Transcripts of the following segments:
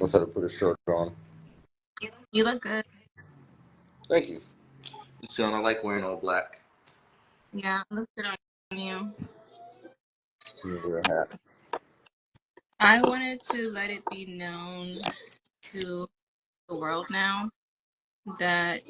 Let's how to put a shirt on. You look good. Thank you. John, I like wearing all black. Yeah, looks good on you. You wear a hat. I wanted to let it be known to the world now that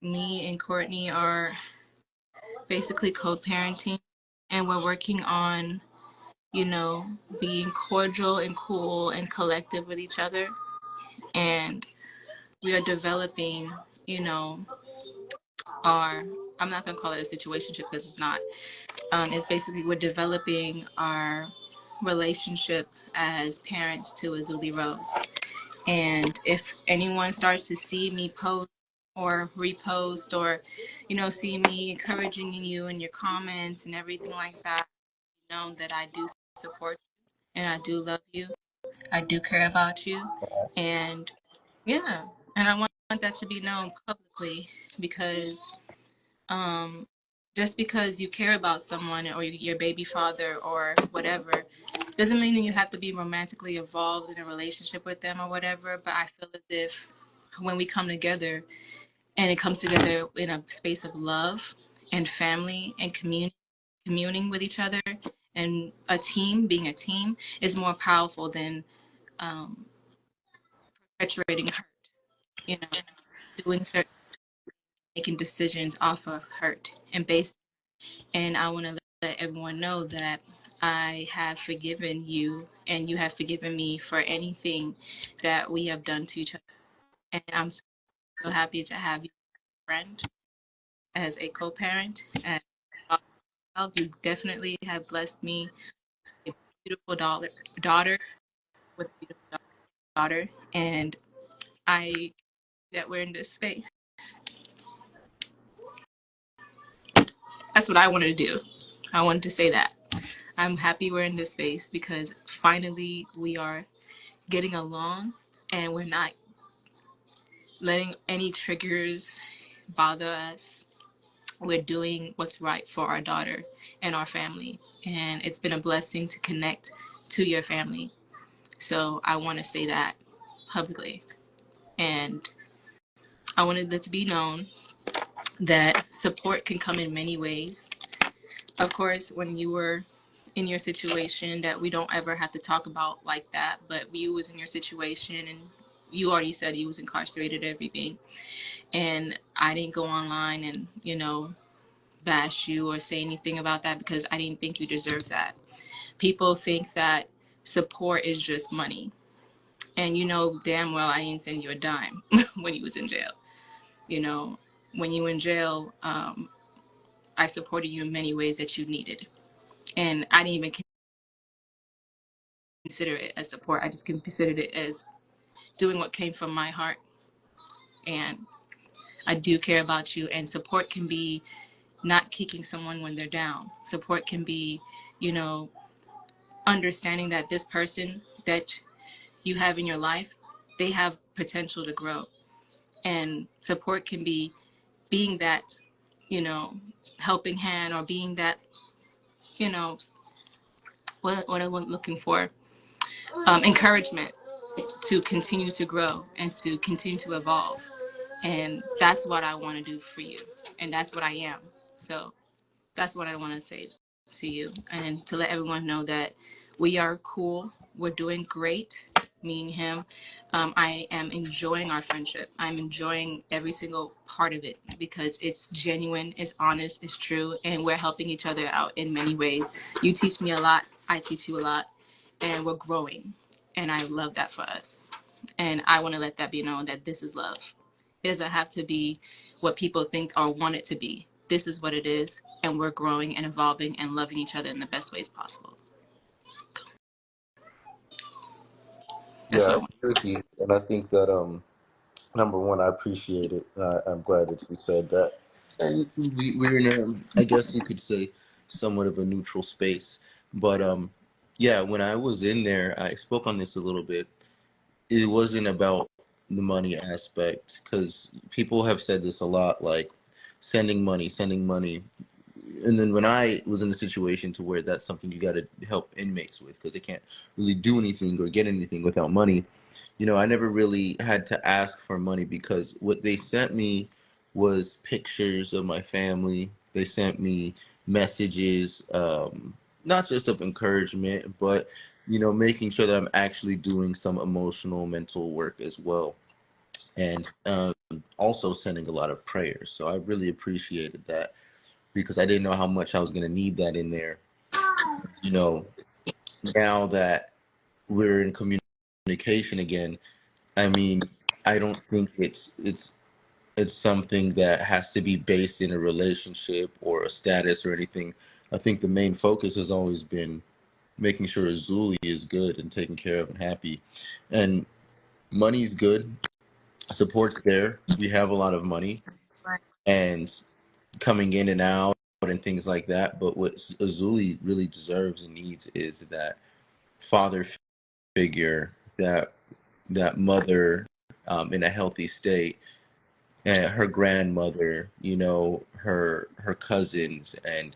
me and Courtney are basically co-parenting, and we're working on, you know, being cordial and cool and collective with each other. And we are developing, you know, our, I'm not going to call it a situationship because it's not. It's basically we're developing our relationship as parents to Azuli Rose. And if anyone starts to see me post or repost or, you know, see me encouraging you in your comments and everything like that, know that I do support you and I do love you. I do care about you. And yeah, and I want that to be known publicly because um, just because you care about someone or your baby father or whatever doesn't mean that you have to be romantically involved in a relationship with them or whatever. But I feel as if when we come together and it comes together in a space of love and family and communing with each other and a team, being a team, is more powerful than um, perpetuating hurt, you know, doing certain, making decisions off of hurt and based. And I want to let everyone know that I have forgiven you and you have forgiven me for anything that we have done to each other. And I'm so happy to have you as a friend, as a co-parent, and you definitely have blessed me with a beautiful daughter with a beautiful daughter. And I that we're in this space. That's what I wanted to do. I wanted to say that. I'm happy we're in this space because finally we are getting along and we're not letting any triggers bother us. We're doing what's right for our daughter and our family. And it's been a blessing to connect to your family. So I want to say that publicly. And I wanted it to be known that support can come in many ways. Of course, when you were in your situation that we don't ever have to talk about like that, but you was in your situation and you already said you was incarcerated and everything. And I didn't go online and, you know, bash you or say anything about that because I didn't think you deserved that. People think that support is just money. And you know damn well I didn't send you a dime when you was in jail. You know, when you were in jail, I supported you in many ways that you needed. And I didn't even consider it as support. I just considered it as doing what came from my heart. And I do care about you. And support can be not kicking someone when they're down. Support can be, you know, understanding that this person that you have in your life, they have potential to grow. And support can be being that, you know, helping hand or being that, you know, what I'm looking for, encouragement to continue to grow and to continue to evolve. And that's what I want to do for you. And that's what I am. So that's what I want to say to you and to let everyone know that we are cool. We're doing great, me and him. I am enjoying our friendship. I'm enjoying every single part of it because it's genuine, it's honest, it's true, and we're helping each other out in many ways. You teach me a lot, I teach you a lot, and we're growing. And I love that for us. And I want to let that be known that this is love. It doesn't have to be what people think or want it to be. This is what it is, and we're growing and evolving and loving each other in the best ways possible. Yeah, That's I what I want. agree with you, and I think that number one, I appreciate it. I'm glad that you said that. And we're in I guess you could say, somewhat of a neutral space. But yeah, when I was in there, I spoke on this a little bit. It wasn't about the money aspect because people have said this a lot, like sending money, sending money. and then when I was in a situation to where that's something you got to help inmates with because they can't really do anything or get anything without money. I never really had to ask for money because what they sent me was pictures of my family. They sent me messages, not just of encouragement, but making sure that I'm actually doing some emotional, mental work as well, and also sending a lot of prayers. So I really appreciated that because I didn't know how much I was going to need that in there. You know, now that we're in communication again, I mean, I don't think it's something that has to be based in a relationship or a status or anything. I think the main focus has always been making sure Azuli is good and taken care of and happy. And money's good, support's there. We have a lot of money Right. and coming in and out and things like that. But what Azuli really deserves and needs is that father figure, that mother in a healthy state, and her grandmother, her cousins, and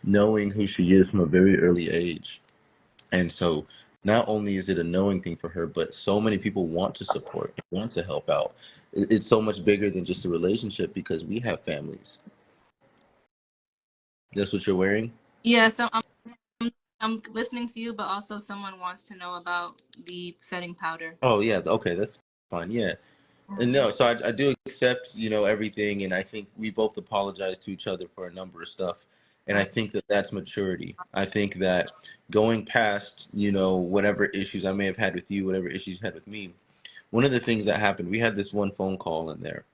knowing who she is from a very early age. And so not only is it a knowing thing for her, but so many people want to support and want to help out. It's so much bigger than just a relationship because we have families. That's what you're wearing? Yeah, so I'm listening to you, but also someone wants to know about the setting powder. Oh, yeah. Okay, that's fine. Yeah. And no, so I do accept, everything. And I think we both apologize to each other for a number of stuff. And I Right. think that that's maturity. I think that going past, whatever issues I may have had with you, whatever issues you had with me, one of the things that happened, we had this one phone call in there,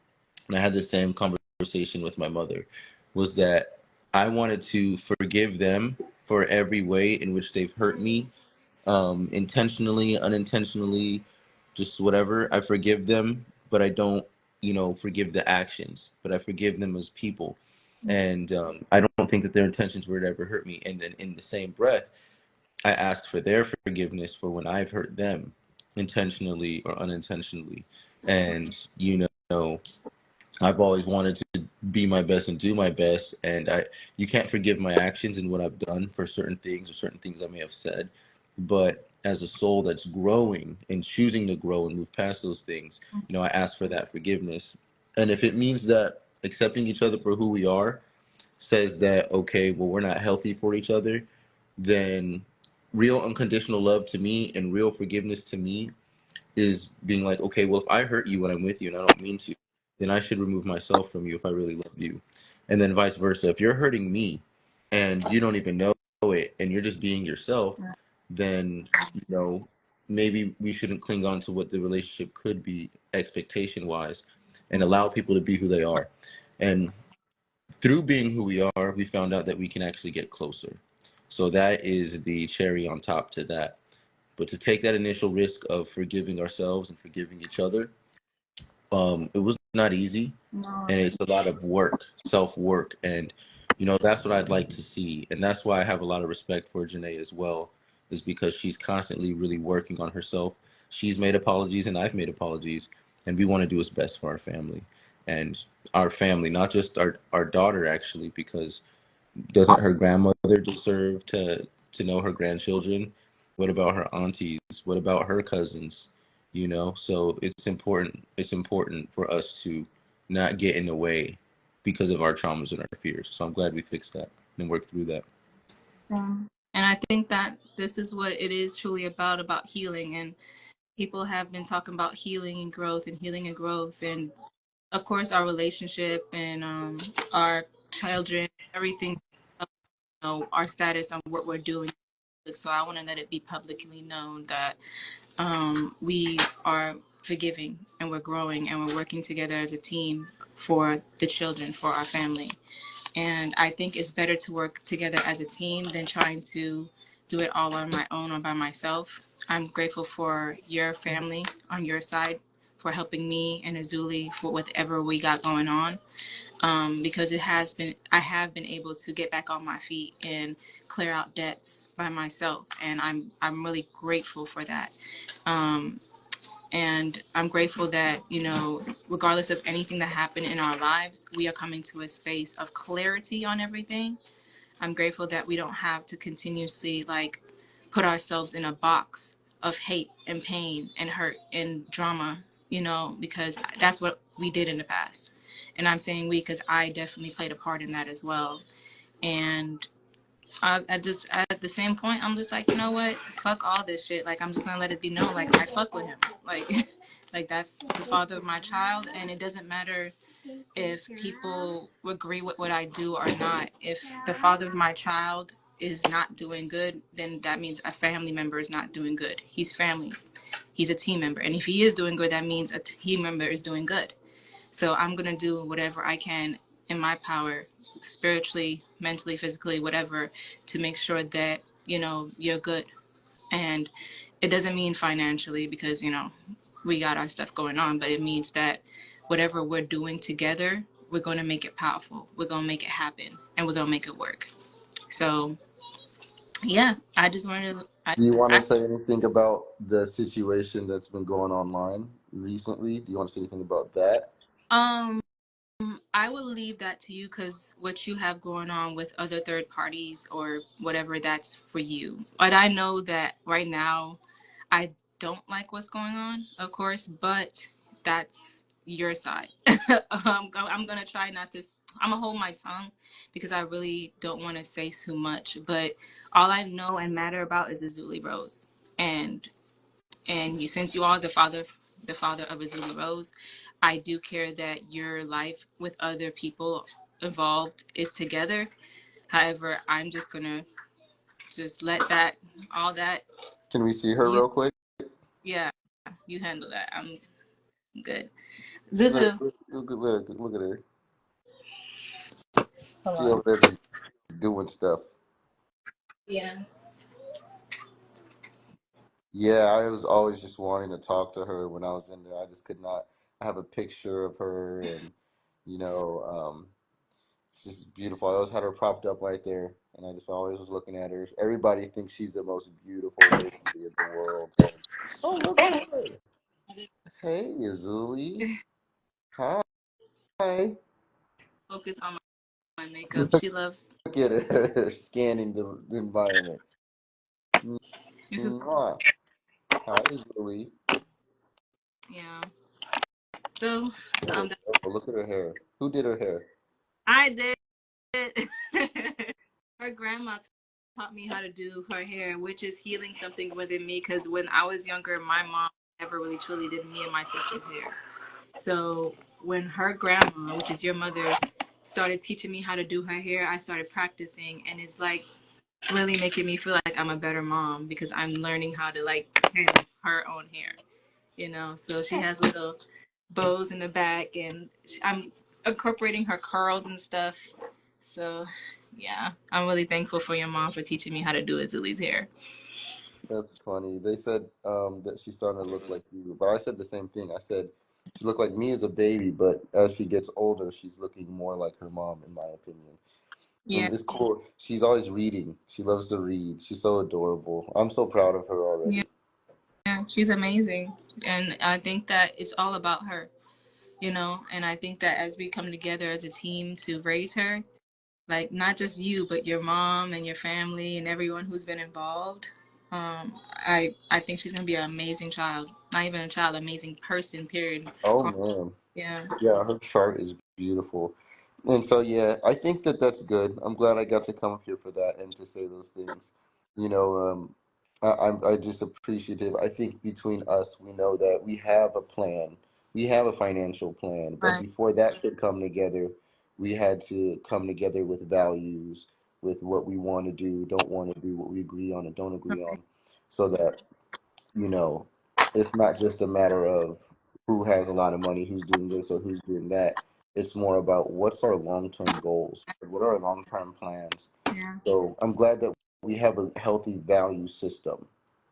and I had the same conversation with my mother, was that I wanted to forgive them for every way in which they've hurt me, intentionally, unintentionally, just whatever. I forgive them, but I don't, forgive the actions, but I forgive them as people. And I don't think that their intentions were to ever hurt me. And then in the same breath, I ask for their forgiveness for when I've hurt them intentionally or unintentionally. And, I've always wanted to be my best and do my best, and you can't forgive my actions and what I've done for certain things or certain things I may have said, but as a soul that's growing and choosing to grow and move past those things, I ask for that forgiveness. And if it means that accepting each other for who we are says that, okay, well, we're not healthy for each other, then real unconditional love to me and real forgiveness to me is being like, okay, well, if I hurt you when I'm with you and I don't mean to, then I should remove myself from you if I really love you. And then vice versa. If you're hurting me and you don't even know it and you're just being yourself, then, maybe we shouldn't cling on to what the relationship could be expectation wise and allow people to be who they are. And through being who we are, we found out that we can actually get closer. So that is the cherry on top to that. But to take that initial risk of forgiving ourselves and forgiving each other, it was not easy, No. and it's a lot of work, self work, and that's what I'd like to see, and that's why I have a lot of respect for Janae as well, is because she's constantly really working on herself. She's made apologies, and I've made apologies, and we want to do what's best for our family, not just our daughter actually, because doesn't her grandmother deserve to know her grandchildren? What about her aunties? What about her cousins? So it's important for us to not get in the way because of our traumas and our fears. So I'm glad we fixed that and worked through that. And I think that this is what it is truly about healing. And people have been talking about healing and growth and healing and growth. And of course, our relationship and our children, everything, our status and what we're doing. So I want to let it be publicly known that we are forgiving and we're growing and we're working together as a team for the children, for our family. And I think it's better to work together as a team than trying to do it all on my own or by myself. I'm grateful for your family on your side for helping me and Azuli for whatever we got going on. Because I have been able to get back on my feet and clear out debts by myself. And I'm really grateful for that. Um, And I'm grateful that, regardless of anything that happened in our lives, we are coming to a space of clarity on everything. I'm grateful that we don't have to continuously like put ourselves in a box of hate and pain and hurt and drama, because that's what we did in the past. And I'm saying we because I definitely played a part in that as well. And at the same point, I'm just like, you know what? Fuck all this shit. Like, I'm just gonna let it be known. Like, I fuck with him. Like, like that's the father of my child, and it doesn't matter if people agree with what I do or not. If the father of my child is not doing good, then that means a family member is not doing good. He's family. He's a team member, and if he is doing good, that means a team member is doing good. So I'm going to do whatever I can in my power, spiritually, mentally, physically, whatever, to make sure that, you're good. And it doesn't mean financially because, we got our stuff going on, but it means that whatever we're doing together, we're going to make it powerful. We're going to make it happen and we're going to make it work. So, yeah, I just wanted to, Do you want to say anything about the situation that's been going online recently? Do you want to say anything about that? um, I will leave that to you because what you have going on with other third parties or whatever, that's for you. But I know that right now, I don't like what's going on, of course, but that's your side. I'm going to try not to, I'm going to hold my tongue because I really don't want to say too much. But all I know and matter about is Azuli Rose. And since you are the father of Azuli Rose, I do care that your life with other people involved is together. However, I'm just gonna just let that all that Can we see her you real quick? yeah, you handle that. I'm good. Look, Zuzu. look, look at her. Hold She on. over there just doing stuff. Yeah. Yeah, I was always just wanting to talk to her when I was in there. I just could not. I have a picture of her, and you know, she's beautiful. I always had her propped up right there, and I just always was looking at her. Everybody thinks she's the most beautiful lady in the world. Oh, look at her! Hey, Azuli. Hi. Focus on my makeup. Look She loves at her scanning the environment. this is Mwah. Hi, Azuli. yeah. So Oh, that, oh, look at her hair. Who did her hair? I did. Her grandma taught me how to do her hair, which is healing something within me. Because when I was younger, my mom never really truly did me and my sister's hair. So when her grandma, which is your mother, started teaching me how to do her hair, I started practicing, and it's like really making me feel like I'm a better mom because I'm learning how to like handle her own hair. So she has little bows in the back, and I'm incorporating her curls and stuff. So, yeah, I'm really thankful for your mom for teaching me how to do Azuli's hair. That's funny. They said that she's starting to look like you, but I said the same thing. I said she looked like me as a baby, but as she gets older, she's looking more like her mom, in my opinion. Yeah, It's cool. She's always reading. She loves to read. She's so adorable. I'm so proud of her yeah, already. yeah, she's amazing. And I think that it's all about her. And I think that as we come together as a team to raise her, like not just you, but your mom and your family and everyone who's been involved, I think she's gonna be an amazing child. Not even a child, amazing person. Period. Oh man, Yeah, yeah, her chart is beautiful. And so, yeah, I think that that's good. I'm glad I got to come up here for that and to say those things. You know, I'm just appreciative. I think between us, we know that we have a plan. We have a financial plan, but right. before that could come together, we had to come together with values, with what we want to do, don't want to do, what we agree on and don't agree Right. on, so that you know, it's not just a matter of who has a lot of money, who's doing this or who's doing that. It's more about what's our long term goals, what are our long term plans. Yeah, So I'm glad that we have a healthy value system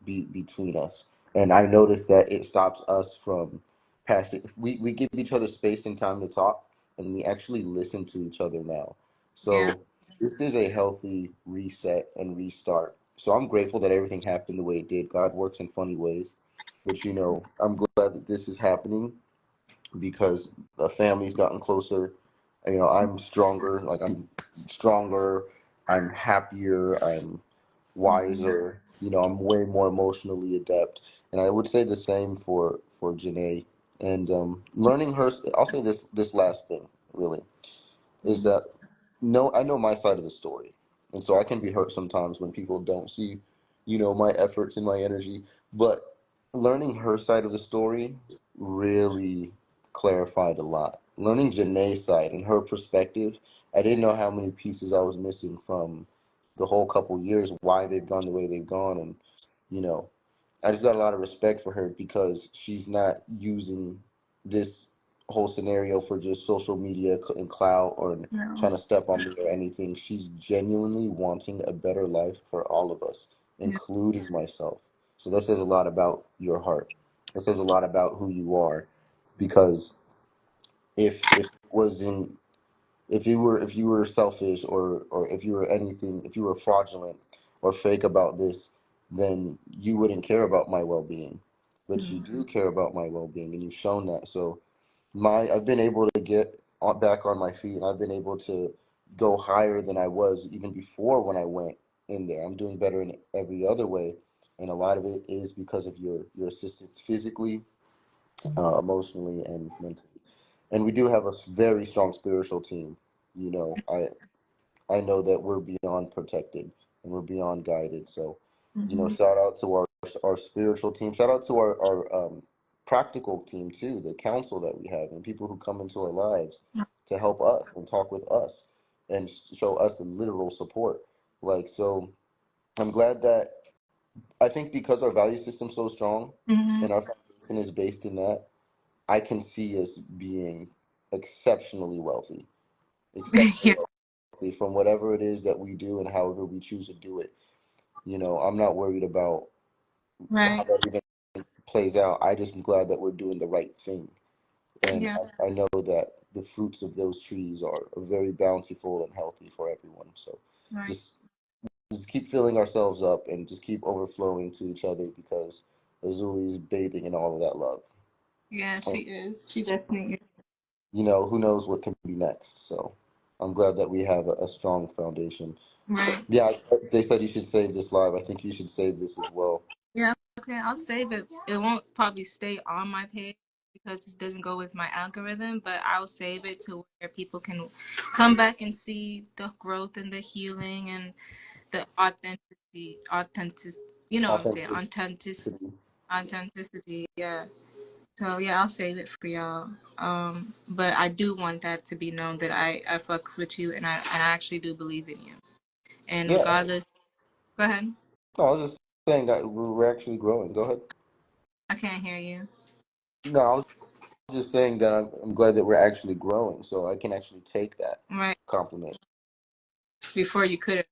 between us. And I noticed that it stops us from passing. We give each other space and time to talk, and we actually listen to each other now. yeah, So this is a healthy reset and restart. So I'm grateful that everything happened the way it did. God works in funny ways. But I'm glad that this is happening because the family's gotten closer. I'm stronger. Like I'm stronger. I'm happier. I'm Mhm. wiser. I'm way more emotionally adept. And I would say the same for Janae. And learning her. I'll say this last thing really is Mhm. that no, I know my side of the story, and so I can be hurt sometimes when people don't see, my efforts and my energy. But learning her side of the story really clarified a lot. Learning Janae's side and her perspective, I didn't know how many pieces I was missing from the whole couple years, why they've gone the way they've gone, and you know, I just got a lot of respect for her because she's not using this whole scenario for just social media and clout or No. trying to step on me or anything. She's genuinely wanting a better life for all of us, Yeah. including myself. So that says a lot about your heart. That says a lot about who you are, because if it wasn't if you were selfish or if you were anything, if you were fraudulent or fake about this, then you wouldn't care about my well-being. But you Mhm. do care about my well-being, and you've shown that. So I've been able to get back on my feet, and I've been able to go higher than I was even before when I went in there. I'm doing better in every other way, and a lot of it is because of your assistance physically, emotionally, and mentally. And we do have a very strong spiritual team. I know that we're beyond protected and we're beyond guided. So, Mhm. shout out to our spiritual team. Shout out to our practical team too, the council that we have and people who come into our lives to help us and talk with us and show us the literal support. Like so, I'm glad that I think because our value system's so strong Mhm. and our foundation is based in that, I can see us being exceptionally wealthy, exceptionally Yeah. wealthy from whatever it is that we do and however we choose to do it. I'm not worried about how Right. that even plays out. I just am glad that we're doing the right thing. And Yeah. I know that the fruits of those trees are very bountiful and healthy for everyone. So Right. just just keep filling ourselves up and just keep overflowing to each other because Azuli is bathing in all of that love. Yeah, And she is. She definitely is. who knows what can be next. So I'm glad that we have a strong foundation. Right. Yeah, they said you should save this live. I think you should save this as well. Yeah. Okay, I'll save it. It won't probably stay on my page because it doesn't go with my algorithm, but I'll save it to where people can come back and see the growth and the healing and the you know what I'm saying, Authenticity. authenticity. Yeah. So yeah, I'll save it for y'all. But I do want that to be known that I fucks with you and I actually do believe in you. And Yeah. regardless, go ahead. No, I was just saying that we're actually growing. Go ahead. I can't hear you. No, I was just saying that I'm glad that we're actually growing, so I can actually take that Right. compliment. Before you couldn't.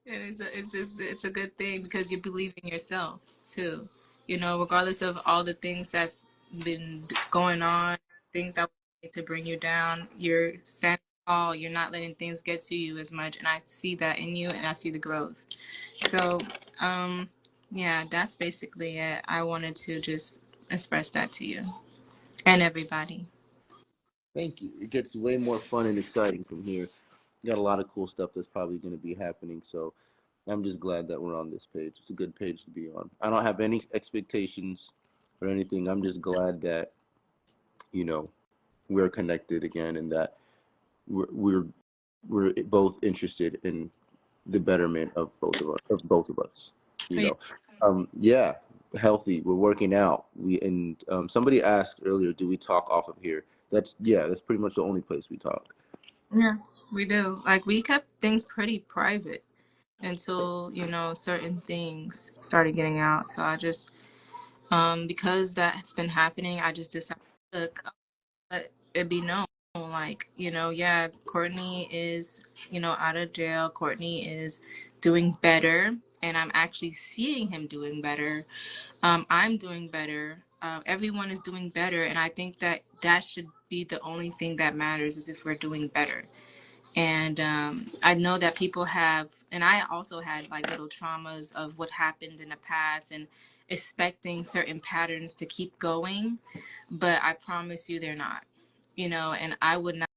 And it's a good thing because you believe in yourself too. You know, regardless of all the things that's been going on, things that need to bring you down, you're standing tall. You're not letting things get to you as much, and I see that in you, and I see the growth. So, um, yeah, that's basically it. I wanted to just express that to you and everybody. Thank you. It gets way more fun and exciting from here. We got a lot of cool stuff that's probably going to be happening, so I'm just glad that we're on this page. It's a good page to be on. I don't have any expectations or anything. I'm just glad that, you know, we're connected again and that we're we're both interested in the betterment of both of us. You Yeah. know, yeah, healthy. We're working out. Somebody asked earlier, do we talk off of here? That's pretty much the only place we talk. Yeah, we do. Like we kept things pretty private until, you know, certain things started getting out. So I just because that's been happening, I just decided look, let it be known. Like, you know, yeah, Courtney is, you know, out of jail. Courtney is doing better and I'm actually seeing him doing better. I'm doing better. Everyone is doing better, and I think that that should be the only thing that matters is if we're doing better. And I know that people have, and I also had like little traumas of what happened in the past and expecting certain patterns to keep going, but I promise you they're not, you know, and I would not